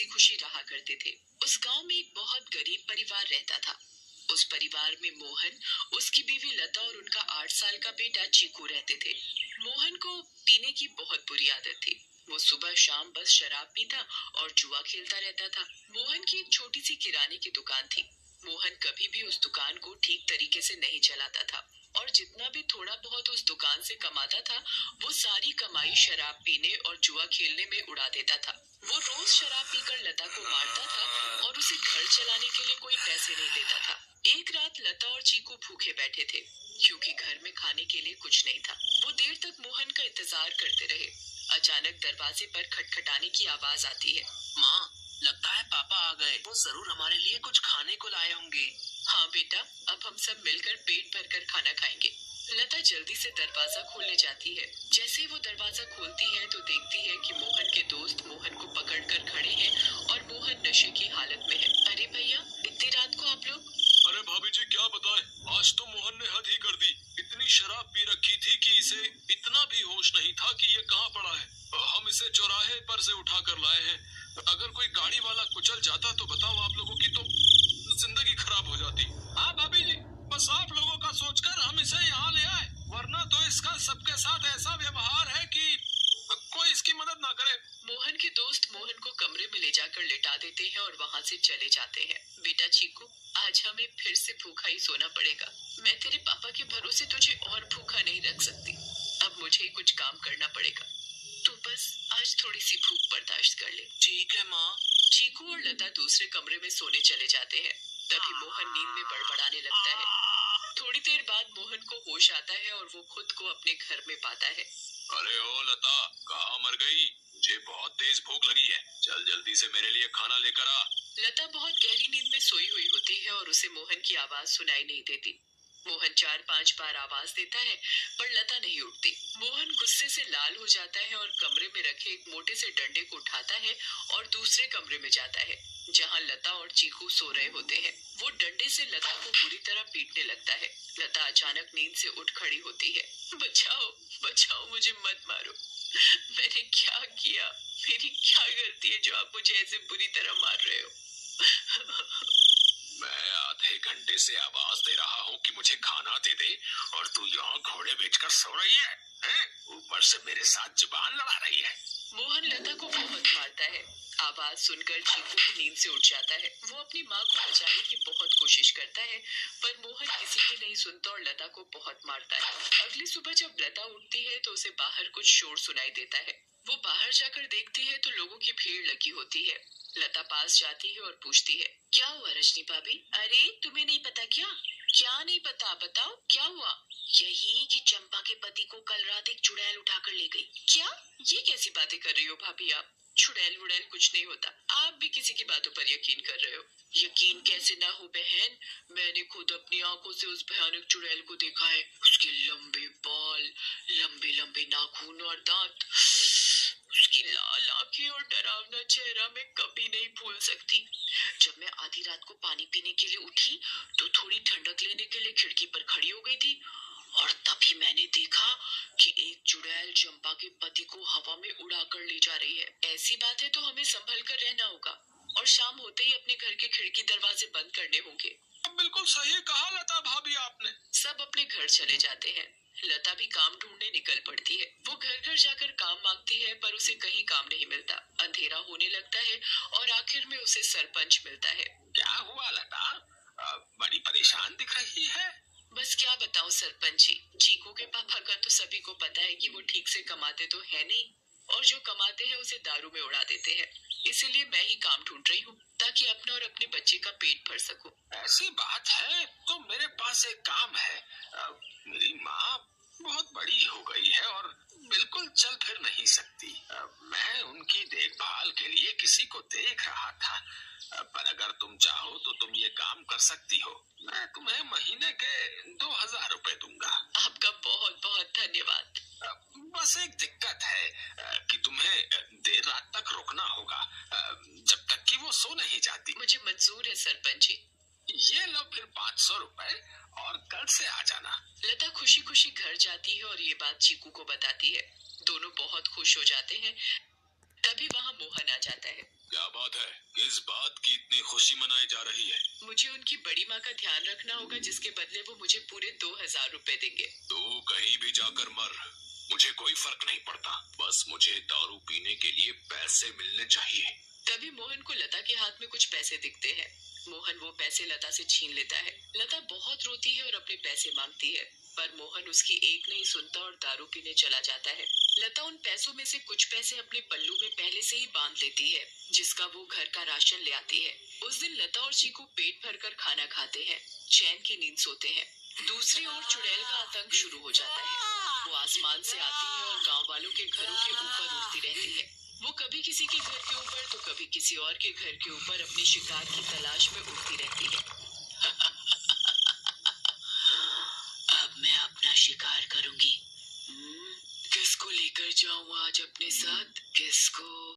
हंसी खुशी रहा करते थे। उस गांव में एक बहुत गरीब परिवार रहता था। उस परिवार में मोहन, उसकी बीवी लता और उनका 8 साल का बेटा चीकू रहते थे। मोहन को पीने की बहुत बुरी आदत थी। वो सुबह शाम बस शराब पीता और जुआ खेलता रहता था। मोहन की एक छोटी सी किराने की दुकान थी। मोहन कभी भी उस दुकान को ठीक तरीके से नहीं चलाता था और जितना भी थोड़ा बहुत उस दुकान से कमाता था, वो सारी कमाई शराब पीने और जुआ खेलने में उड़ा देता था। वो रोज शराब पीकर लता को मारता था और उसे घर चलाने के लिए कोई पैसे नहीं देता था। एक रात लता और चीकू भूखे बैठे थे क्योंकि घर में खाने के लिए कुछ नहीं था। वो देर तक मोहन का इंतजार करते रहे। अचानक दरवाजे पर खटखटाने की आवाज आती है। माँ, लगता है पापा आ गए। वो जरूर हमारे लिए कुछ खाने को लाए होंगे। हाँ बेटा, अब हम सब मिलकर पेट भरकर खाना खाएंगे। लता जल्दी से दरवाजा खोलने जाती है। जैसे वो दरवाजा खोलती है तो देखती है कि मोहन के दोस्त मोहन को पकड़कर खड़े हैं और मोहन नशे की हालत में है। अरे भैया, इतनी रात को आप लोग? अरे भाभी जी, क्या बताएं, आज तो मोहन ने हद ही कर दी। इतनी शराब पी रखी थी कि इसे इतना भी होश नहीं था कि ये कहाँ पड़ा है। हम इसे चौराहे पर से उठा कर लाए हैं। अगर कोई गाड़ी वाला कुचल जाता तो बताओ, आप लोगों की तो जिंदगी खराब हो जाती। हाँ भाभी जी, बस आप लोगों का सोचकर हम इसे यहाँ ले आए, वरना तो इसका सबके साथ ऐसा व्यवहार है कि कोई इसकी मदद ना करे। मोहन के दोस्त मोहन को कमरे में ले जाकर लिटा देते हैं और वहाँ से चले जाते हैं। बेटा चीकू, आज हमें फिर से भूखा ही सोना पड़ेगा। मैं तेरे पापा के भरोसे तुझे और भूखा नहीं रख सकती। अब मुझे ही कुछ काम करना पड़ेगा। तू बस आज थोड़ी सी भूख बर्दाश्त कर ले। ठीक है माँ। चीकू और लता दूसरे कमरे में सोने चले जाते हैं। तभी मोहन नींद में बड़बड़ाने लगता है। थोड़ी देर बाद मोहन को होश आता है और वो खुद को अपने घर में पाता है। अरे ओ लता, कहाँ मर गई? मुझे बहुत तेज भूख लगी है। चल जल्दी से मेरे लिए खाना लेकर आ। लता बहुत गहरी नींद में सोई हुई होती है और उसे मोहन की आवाज सुनाई नहीं देती। मोहन 4-5 बार आवाज देता है पर लता नहीं उठती। मोहन गुस्से से लाल हो जाता है और कमरे में रखे एक मोटे से डंडे को उठाता है और दूसरे कमरे में जाता है जहां लता और चीकू सो रहे होते हैं। वो डंडे से लता को बुरी तरह पीटने लगता है। लता अचानक नींद से उठ खड़ी होती है। बचाओ बचाओ, मुझे मत मारो। मैंने क्या किया? मेरी क्या गलती है जो आप मुझे ऐसे बुरी तरह मार रहे हो? मैं आधे घंटे से आवाज दे रहा हूँ कि मुझे खाना दे दे और तू यहाँ घोड़े बेचकर सो रही है, हैं? ऊपर से मेरे साथ जुबान लड़ा रही है। मोहन लता को बहुत मारता है। आवाज सुनकर चीकू भी नींद से उठ जाता है। वो अपनी माँ को बचाने की बहुत कोशिश करता है पर मोहन किसी की नहीं सुनता और लता को बहुत मारता है। अगली सुबह जब लता उठती है तो उसे बाहर कुछ शोर सुनाई देता है। वो बाहर जाकर देखती है तो लोगों की भीड़ लगी होती है। लता पास जाती है और पूछती है, क्या हुआ रजनी भाभी? अरे तुम्हें नहीं पता क्या? क्या नहीं पता, बताओ क्या हुआ? यही कि चंपा के पति को कल रात एक चुड़ैल उठाकर ले गई। क्या? ये कैसी बातें कर रही हो भाभी आप? चुड़ैल वुड़ैल कुछ नहीं होता। आप भी किसी की बातों पर यकीन कर रहे हो। यकीन कैसे ना हो बहन, मैंने खुद अपनी आंखों से उस भयानक चुड़ैल को देखा है। उसके लंबे बाल, लंबे लंबे नाखून और दांत, उसकी लाल आंखें और डरावना चेहरा मैं कभी नहीं भूल सकती। जब मैं आधी रात को पानी पीने के लिए उठी तो थोड़ी ठंडक लेने के लिए खिड़की पर खड़ी हो गई थी और तभी मैंने देखा कि एक चुड़ैल चंपा के पति को हवा में उड़ाकर ले जा रही है। ऐसी बात है तो हमें संभल कर रहना होगा और शाम होते ही अपने घर के खिड़की दरवाजे बंद करने होंगे। बिल्कुल सही कहा लता भाभी आपने। सब अपने घर चले जाते हैं। लता भी काम ढूंढने निकल पड़ती है। वो घर घर जाकर काम मांगती है पर उसे कहीं काम नहीं मिलता। अंधेरा होने लगता है और आखिर में उसे सरपंच मिलता है। क्या हुआ लता? बड़ी परेशान दिख रही है। बस क्या बताऊं सरपंच जी, चीकू के पापा का तो सभी को पता है कि वो ठीक से कमाते तो है नहीं और जो कमाते हैं उसे दारू में उड़ा देते हैं। इसीलिए मैं ही काम ढूंढ रही हूँ ताकि अपने और अपने बच्चे का पेट भर सकूं। ऐसी बात है तो मेरे पास एक काम है। मेरी माँ बहुत बड़ी हो गई है और बिल्कुल चल फिर नहीं सकती। मैं उनकी देखभाल के लिए किसी को देख रहा था। पर अगर तुम चाहो तो तुम ये काम कर सकती हो। मैं तुम्हें महीने के 2000 रुपए दूंगा। आपका बहुत बहुत धन्यवाद। बस एक दिक्कत है कि तुम्हें देर रात तक रुकना होगा, जब तक कि वो सो नहीं जाती। मुझे मंजूर है सरपंच जी। ये लो फिर 500 रुपए और कल से आ जाना। लता खुशी खुशी घर जाती है और ये बात चीकू को बताती है। दोनों बहुत खुश हो जाते हैं। तभी वहाँ मोहन आ जाता है। क्या बात है? किस बात की इतनी खुशी मनाई जा रही है? मुझे उनकी बड़ी माँ का ध्यान रखना होगा, जिसके बदले वो मुझे पूरे 2000 रुपए देंगे। तू कहीं भी जाकर मर, मुझे कोई फर्क नहीं पड़ता। बस मुझे दारू पीने के लिए पैसे मिलने चाहिए। तभी मोहन को लता के हाथ में कुछ पैसे दिखते हैं। मोहन वो पैसे लता से छीन लेता है। लता बहुत रोती है और अपने पैसे मांगती है, पर मोहन उसकी एक नहीं सुनता और दारू पीने चला जाता है। लता उन पैसों में से कुछ पैसे अपने पल्लू में पहले से ही बांध लेती है, जिसका वो घर का राशन ले आती है। उस दिन लता और चीकू पेट भरकर खाना खाते हैं, चैन की नींद सोते हैं। दूसरी ओर चुड़ैल का आतंक शुरू हो जाता है। वो आसमान से आती है और गांव वालों के घरों के ऊपर उड़ती रहती है। वो कभी किसी के घर के ऊपर तो कभी किसी और के घर के ऊपर अपने शिकार की तलाश में उड़ती रहती है। अब मैं अपना शिकार करूंगी। किसको लेकर जाऊं आज अपने साथ? किसको?